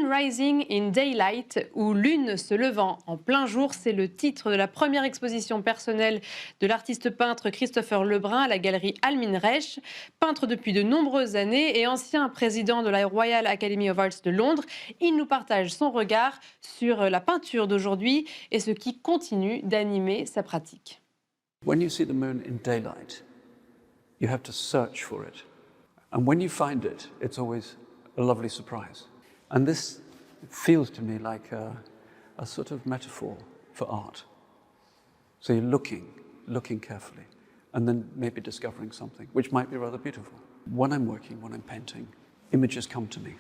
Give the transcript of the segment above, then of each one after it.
Moon Rising in Daylight, ou Lune se levant en plein jour, c'est le titre de la première exposition personnelle de l'artiste peintre Christopher Le Brun à la galerie Almine Rech. Peintre depuis de nombreuses années et ancien président de la Royal Academy of Arts de Londres, il nous partage son regard sur la peinture d'aujourd'hui et ce qui continue d'animer sa pratique. When you see the moon in daylight, you have to search for it. And when you find it, it's always a lovely surprise. And this feels to me like a sort of metaphor for art. So you're looking carefully, and then maybe discovering something, which might be rather beautiful. When I'm working, when I'm painting, images come to me.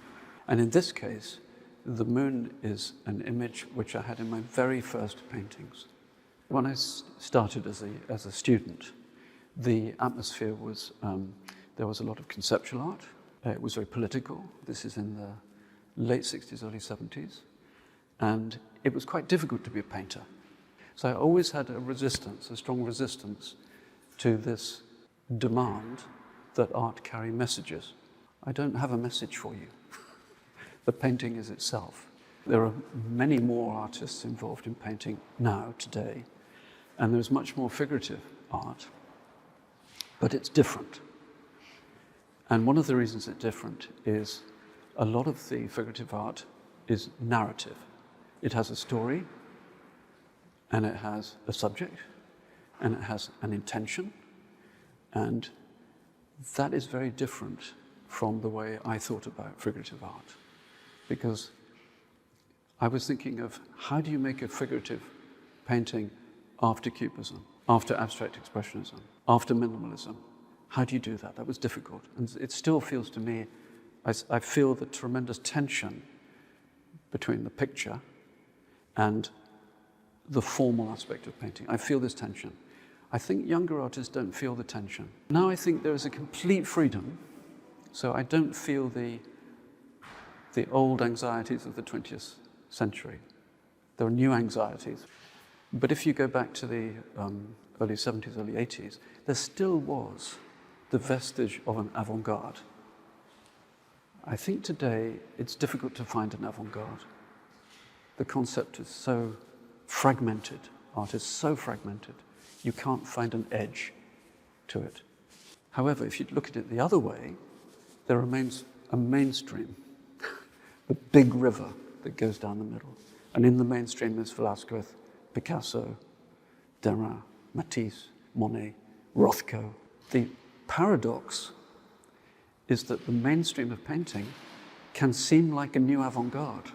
And in this case, the moon is an image which I had in my very first paintings. When I started as a student, the atmosphere was, there was a lot of conceptual art. It was very political. This is in the late 60s, early 70s. And it was quite difficult to be a painter. So I always had a resistance, a strong resistance to this demand that art carry messages. I don't have a message for you. The painting is itself. There are many more artists involved in painting now, today, and there's much more figurative art, but it's different. And one of the reasons it's different is a lot of the figurative art is narrative. It has a story, and it has a subject, and it has an intention, and that is very different from the way I thought about figurative art. Because I was thinking of how do you make a figurative painting after Cubism, after abstract expressionism, after minimalism? How do you do that? That was difficult. And it still feels to me, I feel the tremendous tension between the picture and the formal aspect of painting. I feel this tension. I think younger artists don't feel the tension. Now I think there is a complete freedom, so I don't feel the old anxieties of the 20th century. There are new anxieties. But if you go back to the early 70s, early 80s, there still was the vestige of an avant-garde. I think today it's difficult to find an avant-garde. The concept is so fragmented, art is so fragmented, you can't find an edge to it. However, if you look at it the other way, there remains a mainstream, the big river that goes down the middle. And in the mainstream is Velázquez, Picasso, Derain, Matisse, Monet, Rothko. The paradox is that the mainstream of painting can seem like a new avant-garde.